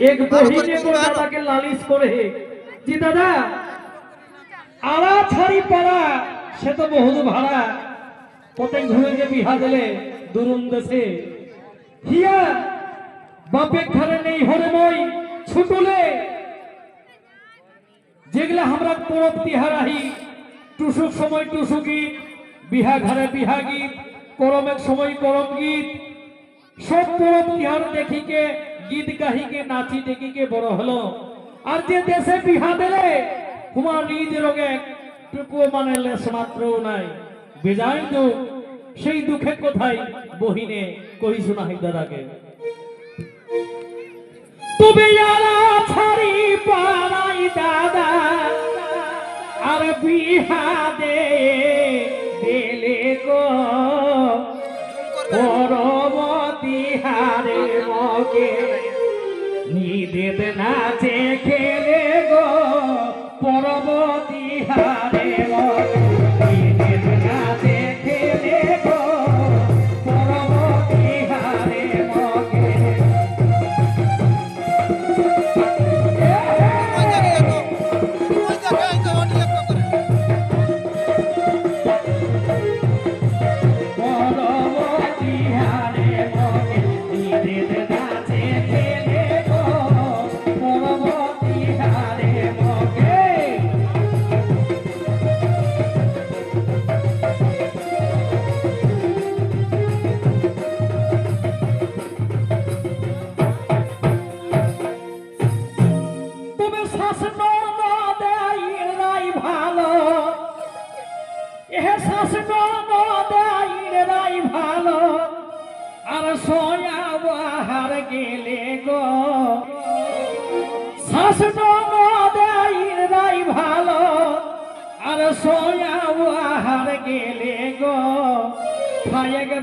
एक बहिने को दादा के लालिश करे जी दादा आला छाड़ी पारा से तो बहुत भाड़ा कते घुरे के बिहा दिले दुरुम देशे हिया बापे घरे नहीं हरे মই छुटुले जेगला हमरा परब तिहार आही टुसुक समय टुसु गीत बिहा घरे बिहा गीत करमेक समय करम गीत सब परब तिहार देखी के गीत गाही के नाची देखी के बड़ हलो और जे देशे बिहा दिले हुमार निज रोगे टुकु माने लेस मात्रও নাই बेजाय दुख সেই দুঃখের কথাই বহিনে কই শোনাই দাদাকে তুমি আলা ছাড়ি পারাই দাদা আর বিহা দে দিলে গো পরবতী হারে মকে নিদেত নাচে খেলে গো পরবতী হারে মকে নিদেত নাচে খেলে গো পরবতী হারে মকে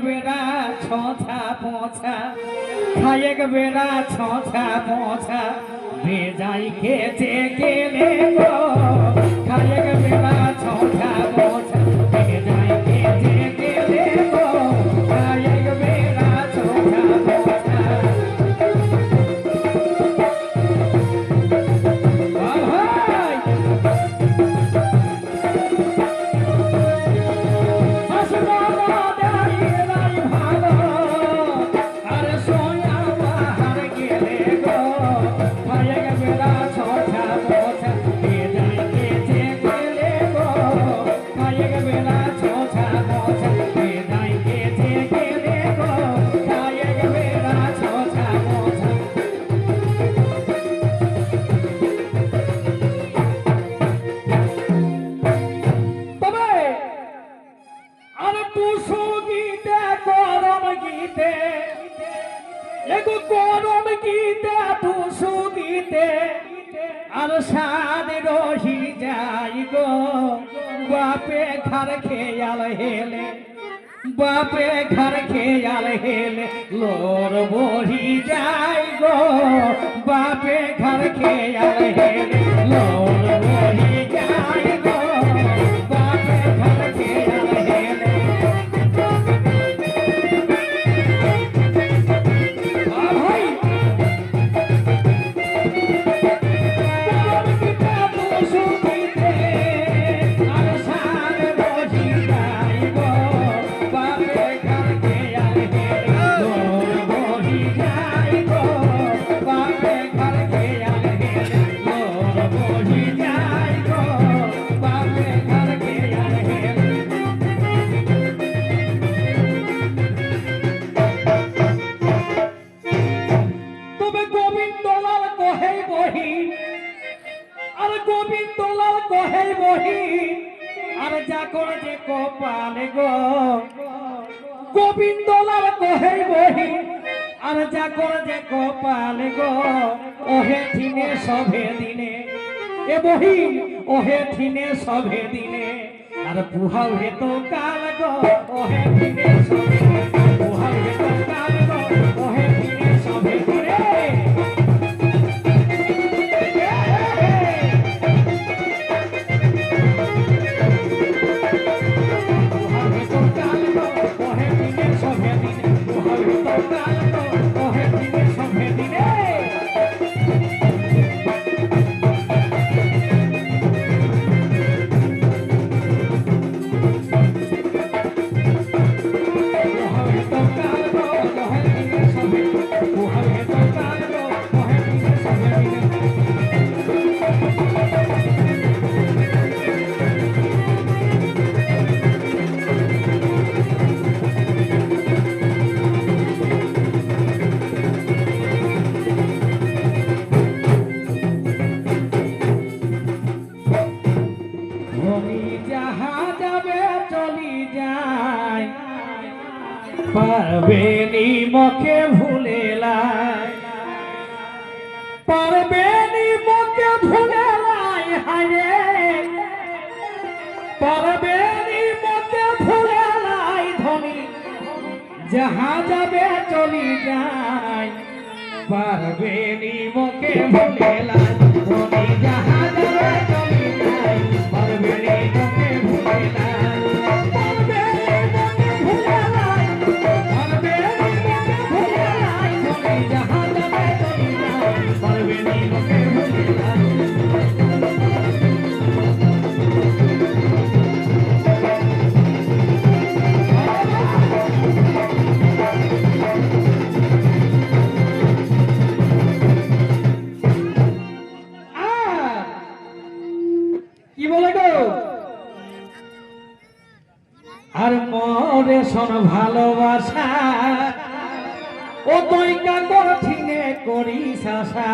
बेड़ा छोछा पोछा खाएक बेड़ा छोछा पोछा बेजाई खेचे के ले गो खाएक बेड़ा छोछा पोछा बेजाई खेचे के ले गो खाएक बेड़ा छोछा पोछा बापे घर खेयाल हेले लोर बोही जाय गो बापे घर खेयाल हेले लोर बोही जाय गो बापे घर खेयाल हेले गोविंदलाल कहे बही और जाकर जे कपाल गो ओहे थिने सभे दिने ए बही ओहे थिने सभे दिने और पुहाव हे तो काल गो ओहे थिने सभे पुहाव हे तो काल गो ओहे थिने सभे दिने Oh, পারবে নি মকে ভুলেলাই পারবে নি মকে ভুলেলাই হায়রে পারবে নি মকে ভুলেলাই ধনী যাহা যাবে চলি যায় পারবে নি মকে ভুলেলাই ধনী যাহা যাবে চলি যায় পারবে নি মকে ভুলেলাই পারবে নি মকে ভুলেলাই পারবে নি মকে ভুলেলাই ধনী যাহা যাবে চলি যায় পারবে নি মকে ভুলেলাই কি বলে গো আর মরে শোন ভালোবাসা ও তৈকা কঠিনে করিস আশা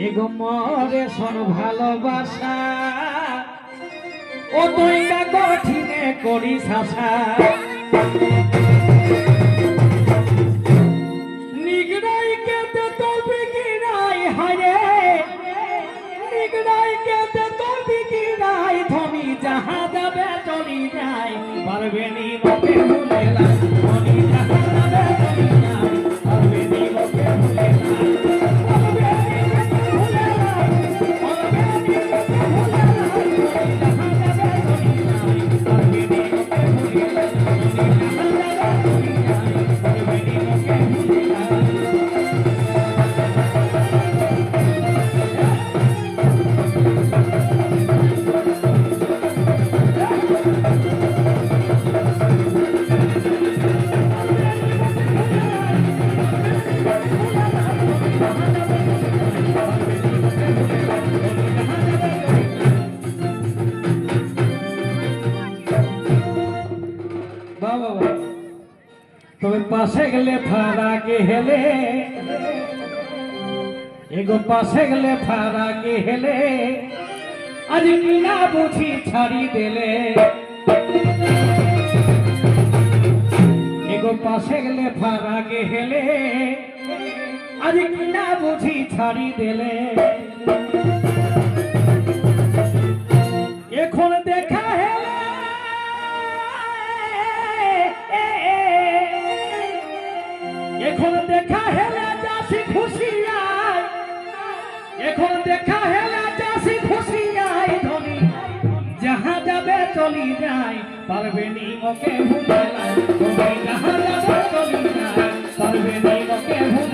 এগো মরে শোন ভালোবাসা ও তৈকা কঠিনে করিস আশা নিগড়াই কেতে তোর বিগিরাই হায়রে নিগড়াই কেতে তোর বিগিরাই ধনী যাহা যাবে চলি যায় পারবে নি মকে ভুলেলা ধনী যাহা যাবে চলি যায় পারবে নি মকে ভুলেলা পারবে নি মকে ভুলেলা পারবে নি মকে ভুলেলা ধনী যাহা যাবে চলি যায় পারবে নি মকে ভুলেলা ধনী যাহা যাবে চলি যায় পারবে নি মকে ভুলেলা তবে পাশে গেলে ফারাকে হেলে এগো পাশে গেলে ফারাকে হেলে আজ কিনা বুঝি ছাড়ি দিলে এগো পাশে গেলে ফারাকে হেলে আজ কিনা বুঝি ছাড়ি দিলে এখন দেখা হেলে এখন দেখা হেলে যাসি খুশিয়াই এখন দেখা হেলে যাসি খুশিয়াই ধনী যাহা যাবে চলি যায় পারবে নি মকে ভুলেলা ধনী যাহা যাবে চলি যায় পারবে নি মকে ভুলেলা